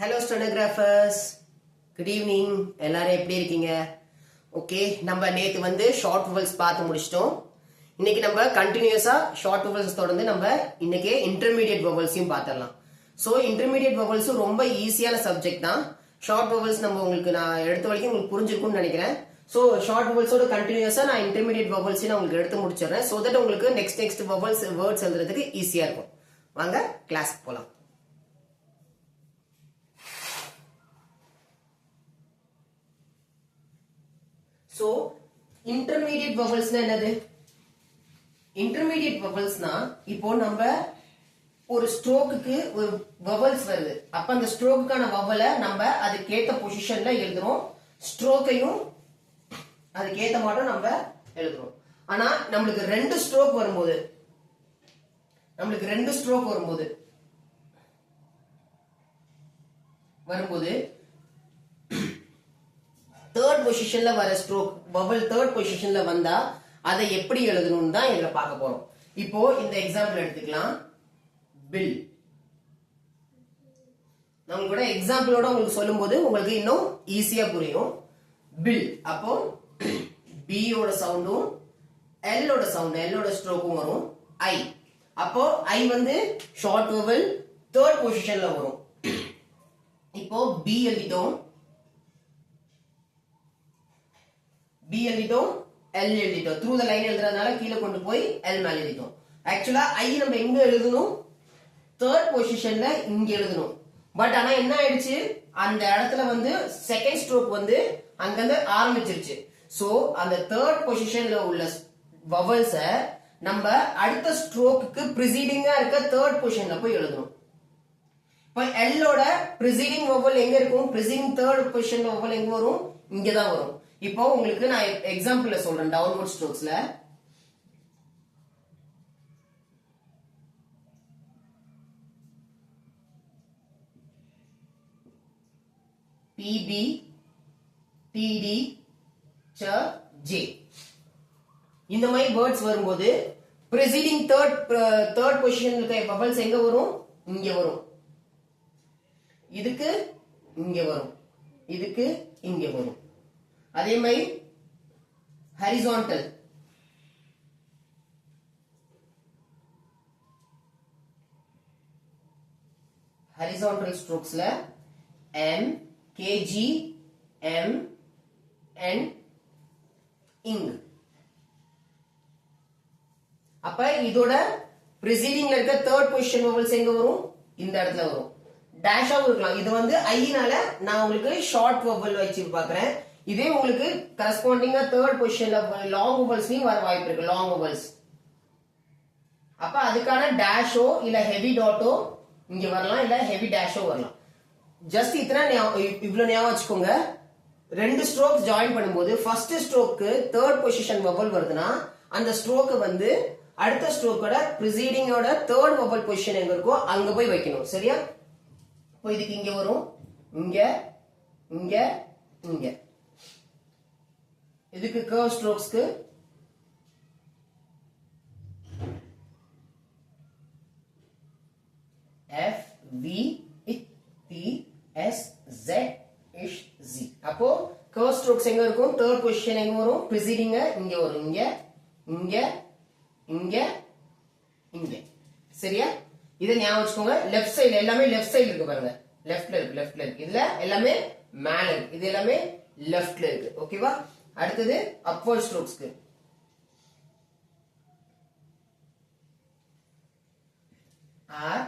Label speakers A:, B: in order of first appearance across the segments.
A: Hello stenographers, good evening. எல்லாரும் எப்படி இருக்கீங்க? ஓகே, நம்ம நேற்று வந்து ஷார்ட் வவல்ஸ் பார்த்து முடிச்சிட்டோம். இன்னைக்கு நம்ம கண்டினியூஸா ஷார்ட் வவல்ஸ் தொடர்ந்து நம்ம இன்னைக்கு இன்டர்மீடியட் வவல்ஸையும் பார்த்துடலாம். ஸோ இன்டர்மீடியட் வவல்ஸும் ரொம்ப ஈஸியான சப்ஜெக்ட் தான். ஷார்ட் வவல்ஸ் நம்ம உங்களுக்கு நான் எடுத்த வரைக்கும் உங்களுக்கு புரிஞ்சிருக்கும்னு நினைக்கிறேன். ஸோ ஷார்ட் வவல்ஸோட கண்டினியூஸா நான் இன்டர்மீடியட் வவல்ஸையும் நான் உங்களுக்கு எடுத்து முடிச்சிடுறேன். ஸோ தட் உங்களுக்கு நெக்ஸ்ட் வவல்ஸ் வேர்ட்ஸ் எழுதுறதுக்கு ஈஸியா இருக்கும். வாங்க கிளாஸ்க்கு போலாம். சோ இன்டர்மீடியட் வவல்ஸ்னா என்னது? இன்டர்மீடியட் வவல்ஸ்னா இப்போ நம்ம ஒரு ஸ்ட்ரோக்குக்கு ஒரு வவல்ஸ் வருது. அப்ப அந்த ஸ்ட்ரோக்குக்கான வவலை நம்ம அதுக்கேத்த பொசிஷன்ல எழுதுறோம். ஸ்ட்ரோக்கையும் அதுக்கேத்த மாட்டோம் நம்ம எழுதுறோம். ஆனா நம்மளுக்கு ரெண்டு ஸ்ட்ரோக் வரும்போது தேர்ட் பொசிஷன்ல வர ஸ்ட்ரோக் வவல் தேர்ட் பொசிஷன்ல வந்தா அதை எப்படி எழுதணும்னு தான் இதுல பார்க்க போறோம். இப்போ இந்த எக்ஸாம்பிள் எடுத்துக்கலாம். பில். நம்ம கூட எக்ஸாம்பிளோட உங்களுக்கு சொல்லும்போது உங்களுக்கு இன்னும் ஈஸியா புரியும். பில் அப்போ பி ஓட சவுண்டும் எல்லோட சவுண்ட் எல்லோட ஸ்ட்ரோக்கும் வரும். ஐ அப்போ ஐ வந்து ஷார்ட் வவல் தேர்ட் பொசிஷன்ல வரும். இப்போ பி எழுதிட்டோம், எல் எழுதிட்டோம். த்ரூ த லைன் எழுதுறதுனால கீழே கொண்டு போய் எல் மேல எழுதிட்டோம். ஆக்சுவலா ஐ நம்ம எங்க எழுதணும்? தேர்ட் பொசிஷன்ல இங்க எழுதணும். பட் ஆனா என்ன ஆயிடுச்சு, அந்த இடத்துல வந்து செகண்ட் ஸ்ட்ரோக் வந்து அங்கிருந்து ஆரம்பிச்சிருச்சு. சோ அந்த தேர்ட் பொசிஷன்ல உள்ள வவல்ஸ நம்ம அடுத்த ஸ்ட்ரோக்குக்கு ப்ரிசீடிங்கா இருக்க தேர்ட் பொசிஷன்ல போய் எழுதணும். இப்போ எல்லோட ப்ரிசீடிங் வவல் எங்க இருக்கும்? ப்ரிசீடிங் தேர்ட் பொசிஷன்ல வவல் எங்க வரும்? இங்கதான் வரும். இப்போ உங்களுக்கு நான் எக்ஸாம்பிள்ல சொல்றேன். டவுன்வர்ட் ஸ்ட்ரோக்ஸ்ல பிபி டிடி ஜே இந்த மாதிரி வேர்ட்ஸ் வரும்போது ப்ரிசீடிங் தேர்ட் பொசிஷன்ல இருக்க வவல்ஸ் எங்க வரும்? இங்க வரும். இதுக்கு இங்க வரும், இதுக்கு இங்க வரும். அதே மாதிரி ஹரிசான்டல் ஸ்ட்ரோக்ஸ்ல M K G M and ing. அப்ப இதோட ப்ரிசீடிங்ல இருக்க தேர்ட் பொசிஷன் வவல்ஸ் எங்க வரும்? இந்த இடத்துல வரும். டேஷாவும் இருக்கலாம். இது வந்து ஐனால நான் உங்களுக்கு ஷார்ட் வவல் வச்சு பாக்குறேன். இதே உங்களுக்கு கரஸ்பாண்டிங்கா தேர்ட் பொசிஷன்ல லாங் வவல்ஸ்லயும் வர வாய்ப்பு இருக்கு. லாங் வவல்ஸ் அப்ப அதுக்கான டேஷோ இல்ல ஹெவி டாட்டோ இங்க வரலாம், இல்ல ஹெவி டேஷோ வரலாம். ஜஸ்ட் இவ்வளவு ஞாபகம் வச்சுக்கோங்க. ரெண்டு ஸ்ட்ரோக் ஜாயின் பண்ணும்போது first stroke third position vowel வருதுன்னா அந்த ஸ்ட்ரோக் வந்து அடுத்த ஸ்ட்ரோக்கோட ப்ரிசீடிங்கோட தேர்ட் வவல் பொசிஷன் எங்க இருக்கோ அங்க போய் வைக்கணும். சரியா? இப்போ இதுக்கு இங்க வரும், இங்க இங்க இங்க. இதுக்கு கர்வ் ஸ்ட்ரோக்ஸ்க்கு F V T S Z ish G. அப்போ கர்வ் ஸ்ட்ரோக்ஸ் எங்க இருக்கும்? தேர்ட் பொசிஷன் எங்க வரும்? ப்ரிசீடிங் இங்க வரும், இங்க இங்க இங்க இங்க. சரியா? இதை ஞாபகம் வச்சுக்கோங்க. லெஃப்ட் சைடு எல்லாமே லெஃப்ட் சைடு இருக்கு பாருங்க. லெஃப்ட்ல இருக்கு. இதுல எல்லாமே மேல இருக்கு, இது எல்லாமே லெஃப்ட்ல இருக்கு. ஓகேவா? அடுத்தது அப்வர்ட் ஸ்ட்ரோக்ஸ்க்கு R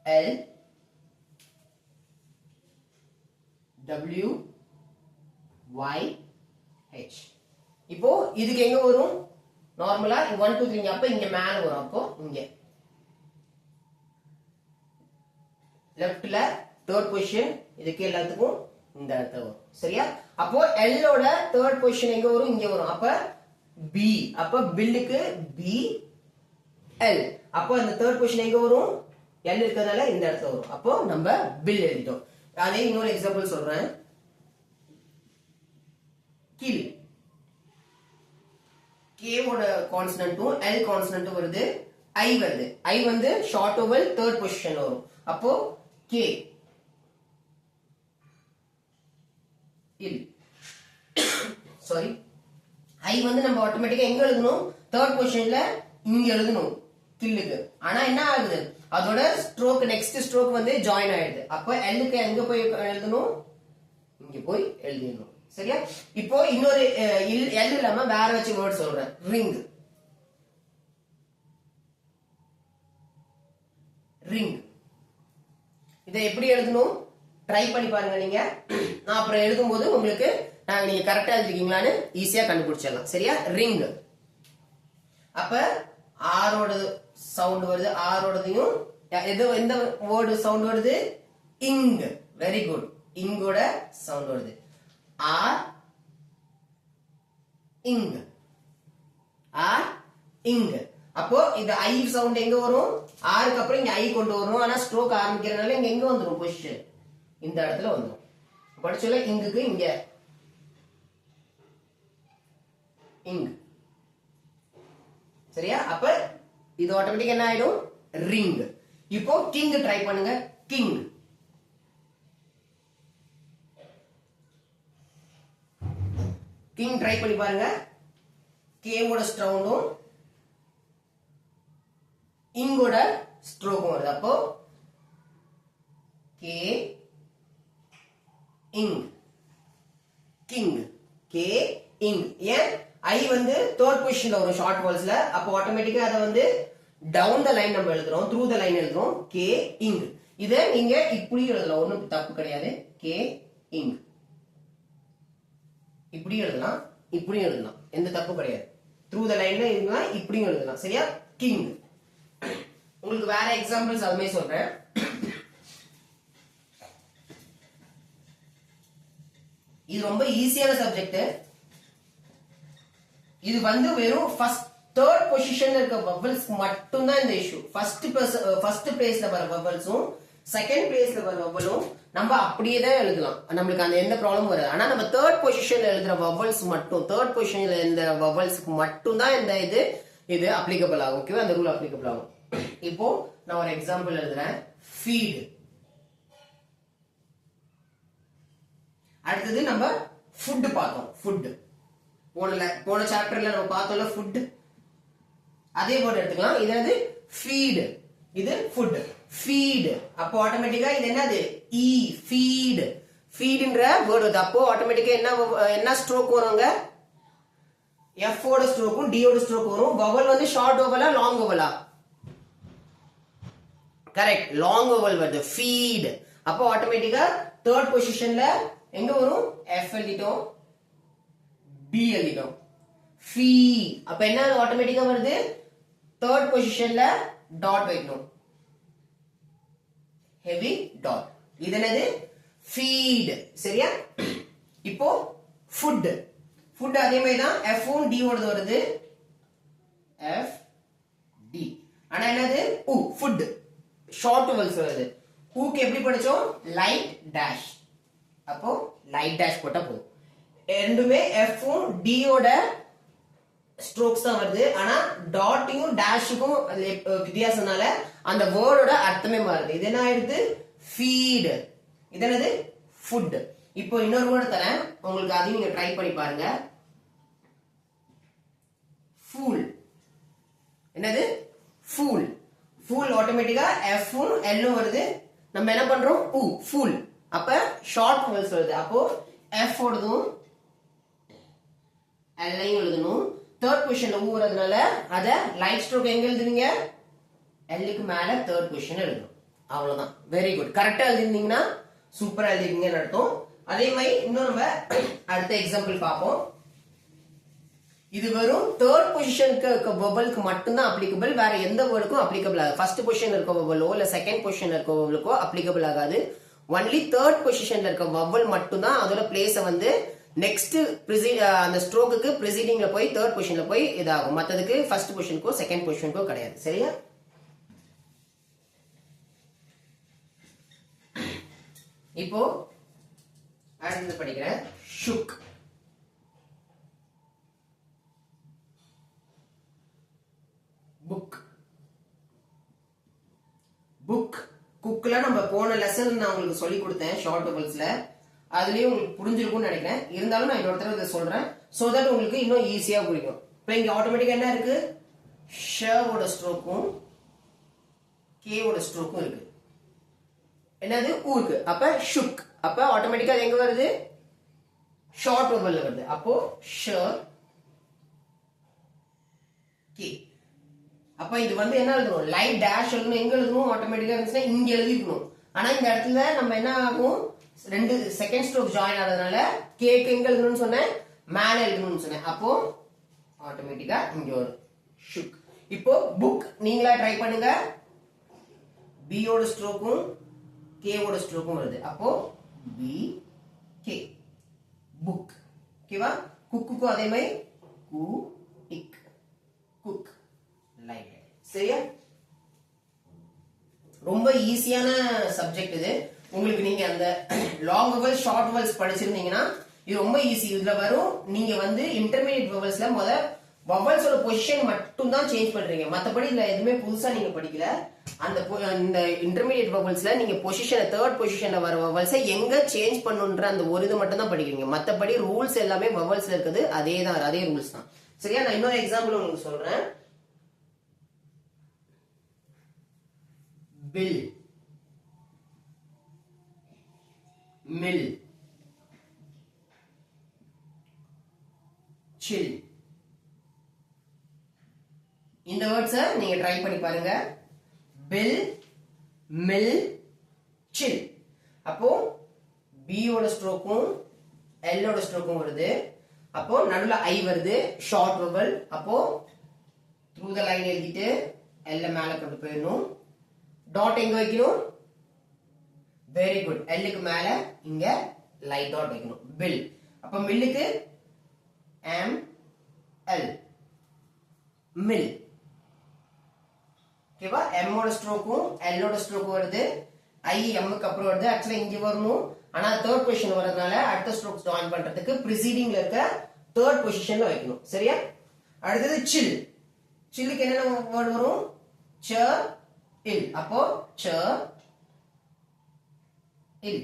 A: L W Y H. இப்போ இதுக்கு எங்க வரும்? நார்மலா 1 2 3 அப்ப இங்க மேல வரும். அப்போ இங்க லெஃப்ட்ல தேர்ட் பொசிஷன், இதுக்கு எல்லாத்துக்கும் இந்த இடத்துல வரும். சரியா? அப்போ எல்லோட தேர்ட் பொசிஷன் எங்க வரும்? இங்க வரும். அப்ப பி. அப்ப பில்லுக்கு பி எல். அப்போ அந்த தேர்ட் பொசிஷன் எங்க வரும்? எல் இருக்கிறதுனால இந்த இடத்துல வரும். அப்போ நம்ம பில் எழுதிட்டோம். அதே இன்னொரு எக்ஸாம்பிள் சொல்றேன். கில். கேவோட கான்ஸ்டன்ட்டும் எல் கான்ஸ்டன்ட்டும் வருது, ஐ வருது. ஐ வந்து ஷார்ட் வவல் தேர்ட் பொசிஷன் வரும். அப்போ கே இல். சாரி, ஐ வந்து நம்ம ஆட்டோமேட்டிக்கா எங்க எழுதணும்? தேர்ட் பொசிஷன்ல இங்க எழுதணும் கில்லுக்கு. ஆனா என்ன ஆகுது? அதோட ஸ்ட்ரோக் நெக்ஸ்ட் ஸ்ட்ரோக் வந்து ஜாயின் ஆயிடுது. அப்ப எல்லுக்கு எங்க போய் எழுதணும்? இங்க போய் எழுதிடணும். சரியா? இப்போ இன்னொரு எல் இல்லாம வேற வச்சு வேர்ட் சொல்றேன். ரிங். ரிங் இதை எப்படி எழுதணும்? ட்ரை பண்ணி பாருங்க நீங்க. நான் அப்புறம் எழுதும்போது உங்களுக்கு நீங்க கரெக்டா எழுதிருக்கீங்களான்னு ஈஸியா கண்டுபிடிச்சிடலாம். சரியா? ரிங். அப்ப ஆரோட சவுண்ட் வருது, ஆரோடதையும் எந்த வேர்டு சவுண்ட் வருது? இங். Very good. இங்கோட சவுண்ட் வருது. R ing. R ing. அப்போ இது ஐ சவுண்ட் எங்க வரும்? ஆருக்கு அப்புறம் இங்க ஐ கொண்டு வரும். ஆனா ஸ்ட்ரோக் ஆரம்பிக்கிறதுனால இங்க எங்க வந்துடும்? பொசிஷன் இந்த இடத்துல வந்துடும். படிச்சல இங்குக்கு இங்க இங். சரியா? அப்ப இது ஆட்டோமேட்டிக் என்ன ஆயிடும்? ரிங். இப்போ கிங் ட்ரை பண்ணுங்க. கிங். கிங் ட்ரை பண்ணி பாருங்க. கேவோட ஸ்ட்ரவுண்டும் இங்கோட ஸ்ட்ரோக்கும் வருது. அப்போ கே இங். கிங். கே இங். ஏன்? ஐ வந்து தேர்ட் பொசிஷன்ல வரும் ஷார்ட் வேர்ட்ஸ்ல. அப்போ ஆட்டோமேட்டிக்கா அதை வந்து டவுன் த லைன் நம்ம எழுதுறோம், த்ரூ த லைன் எழுதுறோம். கே இங். இத நீங்க இப்படி எழுதலாம், ஒண்ணும் தப்பு கிடையாது. கே இங். இப்படி எழுதலாம், இப்படி எழுதலாம், எந்த தப்பு கிடையாது. த்ரூ த லைன்ல எழுதலாம், இப்படியும் எழுதலாம். சரியா? கிங். உங்களுக்கு வேற எக்ஸாம்பிள்ஸ் அதுமே சொல்றேன். இது ரொம்ப ஈஸியான சப்ஜெக்ட். இது வந்து வெறும் ஃபர்ஸ்ட் தேர்ட் பொசிஷன்ல இருக்க வவல்ஸ் மட்டும் தான் இந்த இஷ்யூ. ஃபர்ஸ்ட் பிளேஸ்ல வர வவல்ஸும் செகண்ட் பிளேஸ்ல வர வவலும் நம்ம அப்படியே தான் எழுதலாம், நம்மளுக்கு அந்த எந்த ப்ராப்ளமும் வராது. ஆனா நம்ம தேர்ட் பொசிஷன்ல எழுதுற வவல்ஸ் மட்டும், தேர்ட் பொசிஷன்ல இந்த வவல்ஸ்க்கு மட்டும் தான் இந்த இது அப்ளிகபிள் ஆகும். ஓகேவா? அந்த ரூல் அப்ளிகபிள் ஆகும். இப்போ நான் ஒரு எக்ஸாம்பிள் எழுதுறேன். ஃபீட். அடுத்தது நம்ம ஃபுட் பார்த்தோம். ஃபுட் போன சாப்டர்ல நம்ம பார்த்தோம்ல ஃபுட். அதே போட்டு எடுத்துக்கலாம். இது என்னது? ஃபீட். இது ஃபுட். ஃபீட். அப்போ ஆட்டோமேட்டிக்கா இது என்னது? இ. ஃபீட். ஃபீட்ன்ற வேர்ட் வருது. அப்போ ஆட்டோமேட்டிக்கா என்ன ஸ்ட்ரோக் வருங்க? எஃப் ஓட ஸ்ட்ரோக்கும் டி ஓட ஸ்ட்ரோக் வரும். வவல் வந்து ஷார்ட் வவலா லாங் வவலா? கரெக்ட், லாங் வவல் வருது. ஃபீட். அப்போ ஆட்டோமேட்டிக்கா தேர்ட் பொசிஷன்ல எங்க வரும்? எஃப் எழுதிட்டோம், டி எழுதிட்டோம். ஃபீ. அப்ப என்ன ஆட்டோமேட்டிக்கா வருது? தேர்ட் பொசிஷன்ல டாட் வைக்கணும், ஹெவி டாட். இது என்னது? ஃபீட். சரியா? இப்போ ஃபுட். ஃபுட் அதே மாதிரி தான், எஃப் டி ஓடது வருது, எஃப் டி. ஆனா என்னது? உ. ஃபுட் ஷார்ட் வவல்ஸ் வருது. ஊக்கு எப்படி படிச்சோம்? Light dash. அப்போ லைட் டேஷ் போட்டா போதும். ரெண்டுமே எஃப் டி ஓட ஸ்ட்ரோக்ஸ் தான் வருது. ஆனா டாட்டையும் டேஷுக்கும் வித்தியாசம்னால அந்த வேர்டோட அர்த்தமே மாறுது. இது என்ன ஆயிடுது? ஃபீட். இது என்னது? ஃபுட். இப்போ இன்னொரு வேர்டு தரேன் உங்களுக்கு, அதையும் நீங்க ட்ரை பண்ணி பாருங்க. ஃபூல். என்னது? ஃபூல். ஃபூல் ஆட்டோமேட்டிக்கா எஃப் எல்லும் வருது. நம்ம என்ன பண்றோம்? உ. ஃபூல். அப்ப ஷார்ட் வவல்ஸ் வருது. அப்போ எஃப் ஓடதும் எல்லையும் எழுதணும். தேர்ட் பொசிஷன்ல ஊ வரதுனால அத லைட் ஸ்ட்ரோக் எங்க எழுதுவீங்க? எல்லுக்கு மேல தேர்ட் பொசிஷன் எழுதணும். அவ்வளவுதான். Very good. கரெக்டா எழுதிருந்தீங்கன்னா சூப்பரா எழுதிருக்கீங்கன்னு அர்த்தம். அதே மாதிரி இன்னும் நம்ம அடுத்த எக்ஸாம்பிள் பார்ப்போம். இது வெறும் தேர்ட் பொசிஷனுக்கு இருக்க வவலுக்கு மட்டும்தான் அப்ளிகபிள், வேற எந்த வேர்டுக்கும் அப்ளிகபிள் ஆகாது. ஃபர்ஸ்ட் பொசிஷன் இருக்க வவலோ இல்ல செகண்ட் பொசிஷன் இருக்க வவலுக்கோ அப்ளிகபிள் ஆகாது. ஒன்லி தேர்ட் பொசிஷன்ல இருக்க வவல் மட்டும்தான் அதோட பிளேஸ வந்து நெக்ஸ்ட் அந்த ஸ்ட்ரோக்குக்கு ப்ரிசீடிங்ல போய் தேர்ட் பொசிஷன்ல போய் இதாகும். மத்ததுக்கு ஃபர்ஸ்ட் பொசிஷனுக்கோ செகண்ட் பொசிஷனுக்கோ கிடையாது. சரியா? இப்போ அடுத்தது படிக்கிறேன். ஷுக். புக். புக். குக்ல நம்ம போன லெசன் நான் உங்களுக்கு சொல்லி கொடுத்தேன் ஷார்ட் வவல்ஸ்ல. அதுலயும் உங்களுக்கு புரிஞ்சிருக்கும்னு நினைக்கிறேன். இருந்தாலும் நான் இன்னொரு தடவை இதை சொல்றேன் சோ தட் உங்களுக்கு இன்னும் ஈஸியா புரியும். இப்போ இங்க ஆட்டோமேட்டிக்கா என்ன இருக்கு, ஷவோட ஸ்ட்ரோக்கும் கேவோட ஸ்ட்ரோக்கும் இருக்கு. என்னது ஊருக்கு, அப்ப ஷுக், அப்ப ஆட்டோமேட்டிக்கா எங்க வருது, ஷார்ட் வவல்ல வருது. அப்போ ஷ கே. அப்ப இது வந்து என்ன எழுதணும், லைட் டேஷ் எழுதணும். எங்க எழுதணும், ஆட்டோமேட்டிக்கா இருந்துச்சுன்னா இங்க எழுதிக்கணும். ஆனா இந்த இடத்துல நம்ம என்ன ஆகும், ரெண்டு செகண்ட் ஸ்ட்ரோக் ஜாயின் ஆனதுனால கேக்கு எங்க எழுதணும்னு சொன்னேன், மேல எழுதணும்னு சொன்னேன். அப்போ ஆட்டோமேட்டிக்கா இங்க வரும் ஷுக். இப்போ புக் நீங்களா ட்ரை பண்ணுங்க. பி ஓட ஸ்ட்ரோக்கும் கே ஓட ஸ்ட்ரோக்கும் வருது. அப்போ பி கே புக். ஓகேவா? குக்குக்கும் அதே மாதிரி கு இக் குக் லைக். சரியா? ரொம்ப ஈஸியான சப்ஜெக்ட் இது. உங்களுக்கு நீங்க அந்த லாங் வவல் ஷார்ட் வவல்ஸ் படிச்சிருந்தீங்கன்னா இது ரொம்ப ஈஸி. இதுல வரும் நீங்க வந்து இன்டர்மீடியட் வவல்ஸ்ல முத வவல்ஸோட பொசிஷன் மட்டும் தான் சேஞ்ச் பண்றீங்க. மத்தபடி இதுல எதுவுமே புதுசா நீங்க படிக்கல. அந்த இந்த இன்டர்மீடியட் வவல்ஸ்ல நீங்க பொசிஷன் தேர்ட் பொசிஷன்ல வர வவல்ஸை எங்க சேஞ்ச் பண்ணுன்ற அந்த ஒரு இது மட்டும் தான் படிக்கிறீங்க. மத்தபடி ரூல்ஸ் எல்லாமே வவல்ஸ்ல இருக்குது அதே தான், அதே ரூல்ஸ் தான். சரியா? நான் இன்னொரு எக்ஸாம்பிள் உங்களுக்கு சொல்றேன். பில், மில், சில். இந்த வேர்ட்ஸை நீங்க ட்ரை பண்ணி பாருங்க. பில், மில், சில். அப்போ பி ஓட ஸ்ட்ரோக்கும் எல் ஓட ஸ்ட்ரோக்கும் வருது. அப்போ நடுவுல ஐ வருது, ஷார்ட் வவல். அப்போ த்ரூ த லைன் எழுதிட்டு எல்ல மேல கொண்டு போயிடணும். டாட் எங்க வைக்கணும், வெரி குட், எல்லுக்கு மேல இங்க லைட் டாட் வைக்கணும். பில். அப்ப மில்லுக்கு எம் எல் மில். ஓகேவா? எம் ஓட ஸ்ட்ரோக்கும் எல் ஓட ஸ்ட்ரோக்கும் வருது. ஐ எம்முக்கு அப்புறம் வருது. ஆக்சுவலா இங்க வரணும், ஆனா தேர்ட் பொசிஷன் வரதுனால அடுத்த ஸ்ட்ரோக்ஸ் ஜாயின் பண்றதுக்கு ப்ரிசீடிங்ல இருக்க தேர்ட் பொசிஷன்ல வைக்கணும். சரியா? அடுத்தது சில். சில்லுக்கு என்னென்ன வேர்ட் வரும், ச இல். அப்போ ச இல்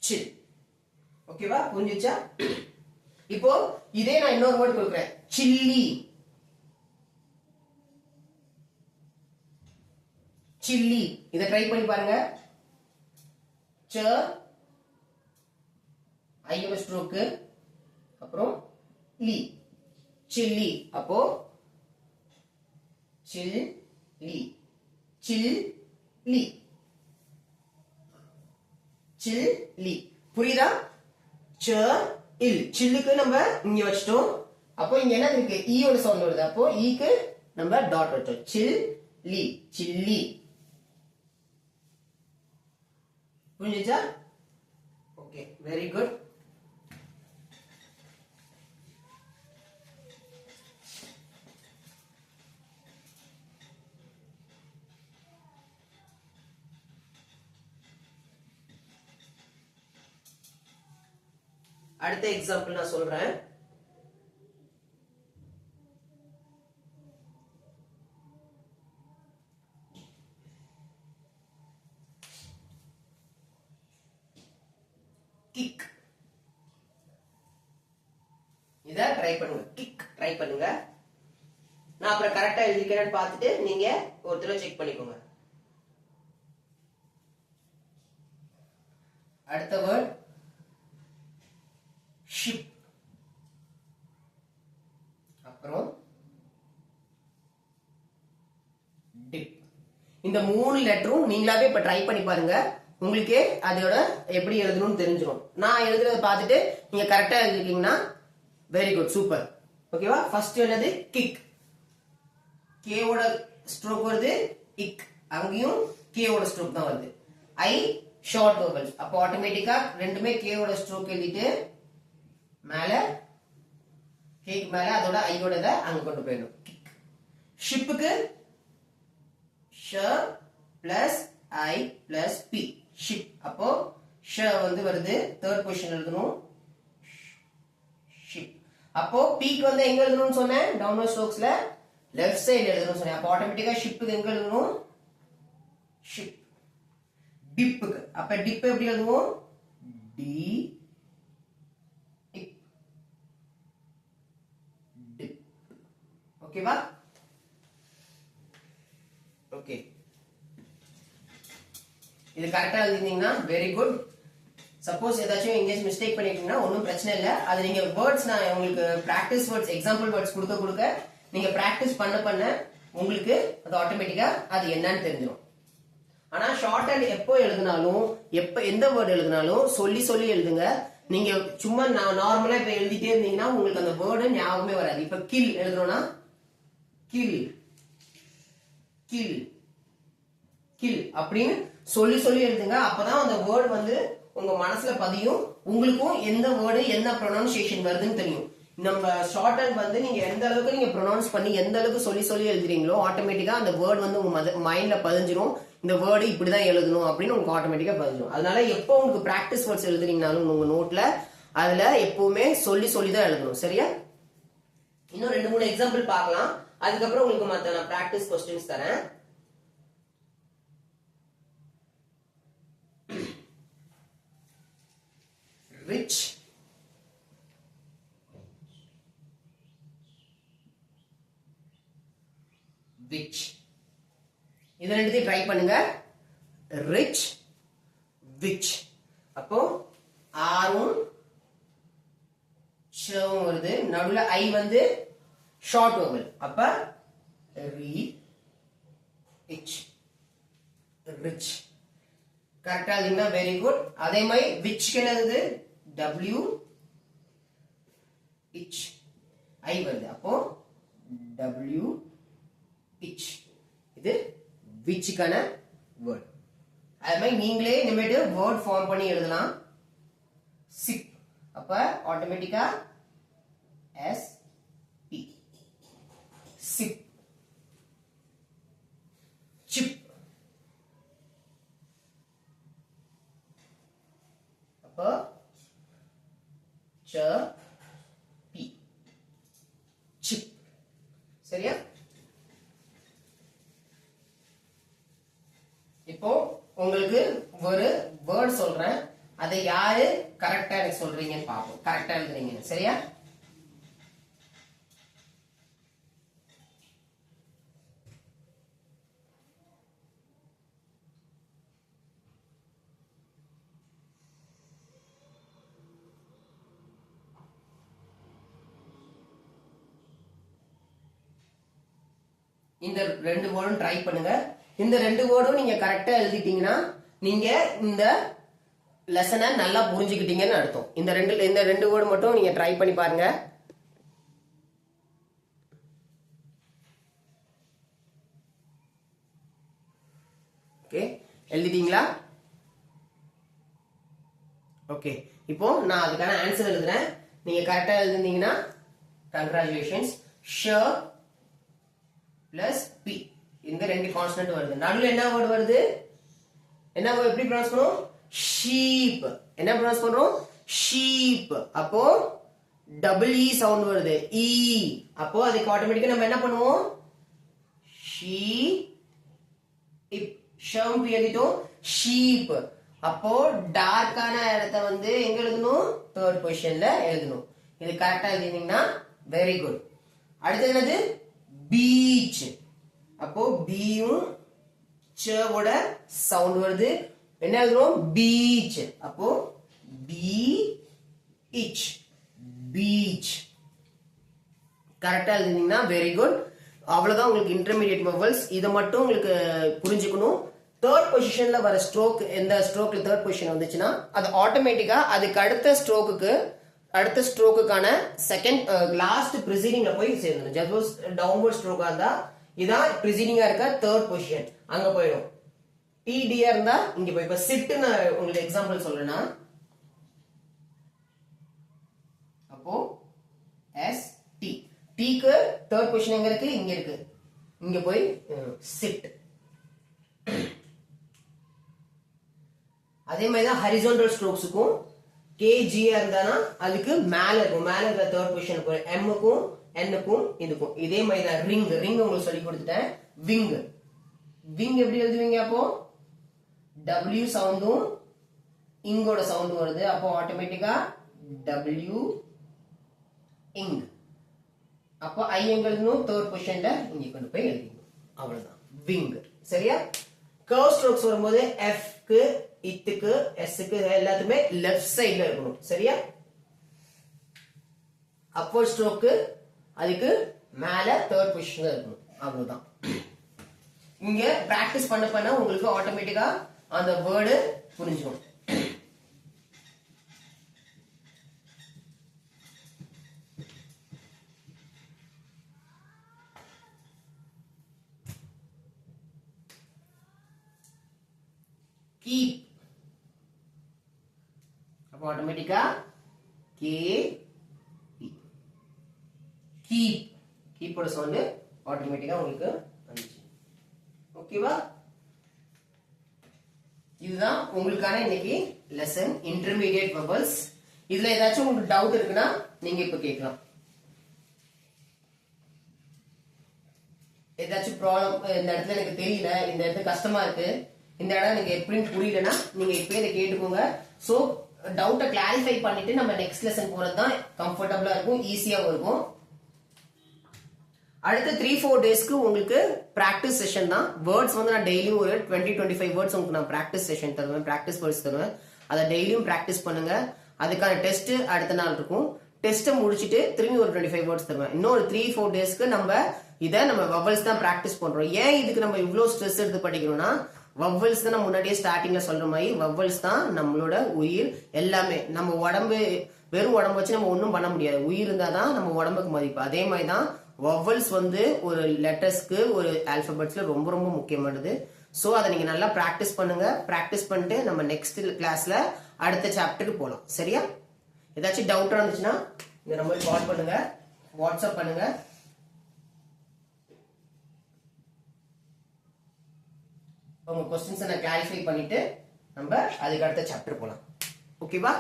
A: சில். ஓகேவா? புரிஞ்சுச்சா? இப்போ இதே நான் இன்னொரு வேர்ட் கொடுக்குறேன், சில்லி. சில்லி. இதை ட்ரை பண்ணி பாருங்க. ச ஐயோட ஸ்ட்ரோக்கு அப்புறம் லி, சில்லி. அப்போ சில் லி, சில் லி, சில் லி. புரியுதா? ச இல். சில்லுக்கு நம்ம இங்க வச்சிட்டோம். அப்போ இங்க என்ன இருக்கு, ஈயோட சவுண்ட் வருது. அப்போ ஈக்கு நம்ம டாட் வச்சோம். சில் லி, சில்லி. புரிஞ்சுச்சா? Okay, very good. அடுத்த எக்ஸாம்பிள் நான் சொல்றேன். கிக். இத ட்ரை பண்ணுங்க. கிக் ட்ரை பண்ணுங்க. நான் அப்புறம் கரெக்டா எழுதிக்கிறேன்னு பார்த்துட்டு நீங்க ஒரு தடவை செக் பண்ணிக்கோங்க. அடுத்த வேர்ட் ஷிப். அப்புறம் டிப். இந்த மூணு லெட்டரும் நீங்களாவே இப்ப ட்ரை பண்ணி பாருங்க. உங்களுக்கே அதோட எப்படி எழுதணும்னு தெரிஞ்சிடும். நான் எழுதுறத பார்த்துட்டு நீங்க கரெக்டா எழுதிட்டீங்கன்னா வெரி குட், சூப்பர். ஓகேவா? ஃபர்ஸ்ட் என்னது, கிக். கேவோட ஸ்ட்ரோக் வருது, இக். அங்கேயும் கேவோட ஸ்ட்ரோக் தான் வருது. ஐ ஷார்ட் வவல். அப்போ ஆட்டோமேட்டிக்கா ரெண்டுமே கேவோட ஸ்ட்ரோக் எழுதிட்டு மேல கேக்கு மேல அதோட ஐயோட அங்க கொண்டு போயிடும். ஷிப்புக்கு ஷ பிளஸ் ஐ பிளஸ் பி, ஷிப். அப்போ ஷ வந்து வருது, தேர்ட் பொசிஷன் எழுதணும், ஷிப். அப்போ பீக்கு வந்து எங்க எழுதணும்னு சொன்னேன், டவுன்வர்ட் ஸ்ட்ரோக்ஸ்ல லெஃப்ட் சைடு எழுதணும்னு சொன்னேன். அப்போ ஆட்டோமேட்டிக்கா ஷிப்புக்கு எங்க எழுதணும், ஷிப். டிப்புக்கு. அப்ப டிப் எப்படி எழுதுவோம்? D dip. டிப். ஓகேவா? ஓகே, இது கரெக்டா எழுதிட்டீங்கன்னா வெரி குட். சப்போஸ் ஏதாச்சும் எங்கேயாச்சும் மிஸ்டேக் பண்ணிட்டீங்கன்னா ஒன்றும் பிரச்சனை இல்லை. அது நீங்க வேர்ட்ஸ் நான் உங்களுக்கு பிராக்டிஸ் வேர்ட்ஸ் எக்ஸாம்பிள் வேர்ட்ஸ் கொடுக்க நீங்க பிராக்டிஸ் பண்ண உங்களுக்கு அது ஆட்டோமேட்டிக்கா அது என்னன்னு தெரிஞ்சிடும். ஆனா ஷார்ட் ஹேண்ட் எப்போ எழுதினாலும் எந்த வேர்டு எழுதினாலும் சொல்லி எழுதுங்க. நீங்க சும்மா நார்மலா இப்ப எழுதிட்டே இருந்தீங்கன்னா உங்களுக்கு அந்த வேர்டு ஞாபகமே வராது. இப்ப கில் எழுதுறோம்னா கில் கில் கில் அப்படின்னு சொல்லி எழுதுங்க. அப்பதான் அந்த வேர்டு வந்து உங்க மனசுல பதியும். உங்களுக்கும் எந்த வேர்டு என்ன ப்ரொனன்சியேஷன் வருதுன்னு தெரியும். நம்ம ஷார்ட் ஹேண்ட் வந்து நீங்க எந்த அளவுக்கு நீங்க ப்ரொனவுன்ஸ் பண்ணி எந்த அளவுக்கு சொல்லி எழுதுறீங்களோ ஆட்டோமேட்டிக்கா அந்த வேர்டு வந்து உங்க மைண்ட்ல பதிஞ்சிரும். இந்த வேர்டு இப்படிதான் எழுதணும் அப்படின்னு உங்களுக்கு ஆட்டோமேட்டிக்கா பதிஞ்சிரும். அதனால எப்போ உங்களுக்கு பிராக்டிஸ் வேர்ட்ஸ் எழுதுறீங்கனாலும் உங்க நோட்ல அதுல எப்பவுமே சொல்லி தான் எழுதணும். சரியா? இன்னும் 2-3 எக்ஸாம்பிள் பார்க்கலாம். அதுக்கப்புறம் உங்களுக்கு மத்த நான் பிராக்டிஸ் கொஸ்டின்ஸ் தரேன். Rich, which. இத ரெண்டுத்தையும் ட்ரை பண்ணுங்க. rich, which. அப்போ ஆரும் ஷவும் வருது. நடுவுல ஐ வந்து ஷார்ட் வவல். அப்ப ரி இச் ரிச். கரெக்டா எழுதிங்கன்னா வெரி குட். அதே மாதிரி which என்னது? W இச் ஐ வருது. அப்போ W இச். இது whichக்கான வேர்ட். அதே மாதிரி நீங்களே இனிமேட்டு வேர்ட் ஃபார்ம் பண்ணி எழுதலாம். சிப். அப்ப ஆட்டோமேட்டிக்கா S P சிப். சிப். அப்ப ச பி சிப். சரியா? இப்போ உங்களுக்கு ஒரு வேர்ட் சொல்றேன். அதை யாரு கரெக்டா எனக்கு சொல்றீங்கன்னு பாப்போம். கரெக்டா எழுதுறீங்க. சரியா? இந்த 2 வேர்டும் ட்ரை பண்ணுங்க. இந்த 2 வேர்டும் நீங்க கரெக்டா எழுதிட்டீங்கன்னா நீங்க இந்த லெசனை நல்லா புரிஞ்சுக்கிட்டீங்கன்னு அர்த்தம். இந்த ரெண்டு வேர்டு மட்டும் நீங்க ட்ரை பண்ணி பாருங்க. ஓகே, எழுதிட்டீங்களா? ஓகே, இப்போ நான் அதுக்கான ஆன்சர் எழுதுறேன். நீங்க கரெக்டா எழுதிட்டீங்கன்னா கங்க்ராச்சுலேஷன்ஸ். ஷ பிளஸ் பி. இந்த 2 கான்ஸ்டன்ட் வருது. நடுவுல என்ன வேர்ட் வருது? என்ன வேர்ட் எப்படி ப்ரொனவுன்ஸ் பண்ணுவோம்? ஷீப். என்ன ப்ரொனவுன்ஸ் பண்றோம்? ஷீப். அப்போ டபுள் இ சவுண்ட் வருது. இ. அப்போ அதுக்கு ஆட்டோமேட்டிக்கா நம்ம என்ன பண்ணுவோம்? ஷீ இப். ஷம் பி எழுதிட்டோம். ஷீப். அப்போ டார்க்கான இடத்தை வந்து எங்க எழுதணும்? தேர்ட் பொசிஷன்ல எழுதணும். இது கரெக்டா எழுதினீங்கன்னா வெரி குட். அடுத்தது என்னது? பீச். அப்போ பியும் சோட சவுண்ட் வருது. என்ன எழுதுறோம்? பீச். அப்போ பி இச் பீச். கரெக்டா எழுதினீங்கன்னா வெரி குட். அவ்வளவுதான் உங்களுக்கு இன்டர்மீடியட் வவல்ஸ். இதை மட்டும் உங்களுக்கு புரிஞ்சுக்கணும். தேர்ட் பொசிஷன்ல வர ஸ்ட்ரோக், எந்த ஸ்ட்ரோக்ல தேர்ட் பொசிஷன் வந்துச்சுன்னா அது ஆட்டோமேட்டிக்கா அதுக்கு அடுத்த ஸ்ட்ரோக்குக்கான செகண்ட் லாஸ்ட் ப்ரிசீடிங்ல போய் சேர்ந்துடும். சப்போஸ் டவுன்வர்ட் ஸ்ட்ரோக்கா இருந்தா இதான் ப்ரிசீடிங்கா இருக்க தேர்ட் பொசிஷன், அங்க போயிடும். டிடியா இருந்தா இங்க போய். இப்ப சிட்னு உங்களுக்கு எக்ஸாம்பிள் சொல்றேன்னா, அப்போ எஸ் டி. டீக்கு தேர்ட் பொசிஷன் எங்க இருக்கு? இங்க இருக்கு. இங்க போய் சிட். அதே மாதிரி தான் ஹரிசாண்டல் ஸ்ட்ரோக்ஸுக்கும் கேஜியா இருந்தானா அதுக்கு மேல இருக்கும். மேல இருக்கிற தேர்ட் பொசிஷன் போய் எம்முக்கும் என்னுக்கும் இதுக்கும். இதே மாதிரி தான் ரிங். ரிங் உங்களுக்கு சொல்லி கொடுத்துட்டேன். விங். விங் எப்படி எழுதுவீங்க? அப்போ W சவுண்டும் இங்கோட சவுண்டும் வருது. அப்போ ஆட்டோமேட்டிக்கா W இங். அப்போ ஐ எங்கன்னு தேர்ட் பொசிஷன்ல இங்க கொண்டு போய் எழுதிக்கணும். அவ்வளவுதான் விங். சரியா? கர்வ் ஸ்ட்ரோக்ஸ் வரும்போது F க்கு இத்துக்கு S க்கு எல்லாத்துமே லெஃப்ட் சைடுல இருக்கணும். சரியா? அப்போர்ட் ஸ்ட்ரோக்கு அதுக்கு மேல தேர்ட் பொசிஷன்ல இருக்கணும். அவ்வளவுதான். இங்க பிராக்டிஸ் பண்ண பண்ண உங்களுக்கு ஆட்டோமேட்டிக்கா அந்த வேர்டு புரிஞ்சிடும். keep. அப்ப ஆட்டோமேட்டிக்கா K keep. keep ஓட சவுண்ட் ஆட்டோமேட்டிக்கா உங்களுக்கு வந்துச்சு. ஓகேவா? இதுதான் உங்களுக்கான இன்னைக்கு லெசன் இன்டர்மீடியேட் வெர்பல்ஸ். இதுல ஏதாச்சும் உங்களுக்கு டவுட் இருக்குன்னா நீங்க இப்ப கேட்கலாம். ஏதாச்சும் ப்ராப்ளம் இந்த இடத்துல எனக்கு தெரியல, இந்த இடத்துல கஷ்டமா இருக்கு, இந்த இடம் எனக்கு எப்படின்னு புரியலன்னா நீங்க இப்பவே இதை கேட்டுக்கோங்க. சோ டவுட்டை கிளாரிஃபை பண்ணிட்டு நம்ம நெக்ஸ்ட் லெசன் போறது தான் கம்ஃபர்டபுளா இருக்கும், ஈஸியாவும் இருக்கும். அடுத்த 3-4 டேஸ்க்கு உங்களுக்கு பிராக்டிஸ் செஷன் தான். வேர்ட்ஸ் வந்து நான் டெய்லியும் ஒரு 20-25 வேர்ட்ஸ் உங்களுக்கு நான் பிராக்டிஸ் செஷன் தருவேன், பிராக்டிஸ் வேர்ட்ஸ் தருவேன். அதை டெய்லியும் பிராக்டிஸ் பண்ணுங்க. அதுக்கான டெஸ்ட் அடுத்த நாள் இருக்கும். டெஸ்ட்டை முடிச்சுட்டு திரும்பி ஒரு 25 வேர்ட்ஸ் தருவேன். இன்னொரு 3-4 டேஸ்க்கு நம்ம வவல்ஸ் தான் பிராக்டிஸ் பண்றோம். ஏன் இதுக்கு நம்ம இவ்வளவு ஸ்ட்ரெஸ் எடுத்து படிக்கணும்னா, வவல்ஸ் தான் நம்ம முன்னாடியே ஸ்டார்டிங்ல சொல்ற மாதிரி வவல்ஸ் தான் நம்மளோட உயிர். எல்லாமே நம்ம உடம்பு, வெறும் உடம்பு வச்சு நம்ம ஒன்றும் பண்ண முடியாது. உயிர் இருந்தா தான் நம்ம உடம்புக்கு மதிப்பு. அதே மாதிரி தான் வவல்ஸ் வந்து ஒரு லெட்டர்ஸ்க்கு ஒரு ஆல்பபெட்ஸ்ல ரொம்ப ரொம்ப முக்கியமானது. சோ அதை நீங்க நல்லா பிராக்டிஸ் பண்ணுங்க. பிராக்டிஸ் பண்ணிட்டு நம்ம நெக்ஸ்ட் கிளாஸ்ல அடுத்த சாப்டருக்கு போலாம். சரியா? ஏதாச்சும் டவுட்டா இருந்துச்சுன்னா இந்த நம்பருக்கு கால் பண்ணுங்க, வாட்ஸ்அப் பண்ணுங்க. உங்க क्वेश्चंस நான் கிளாரிஃபை பண்ணிட்டு நம்ம அதுக்கு அடுத்த சாப்டர் போலாம். ஓகேவா?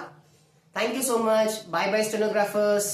A: Thank you so much. Bye bye stenographers.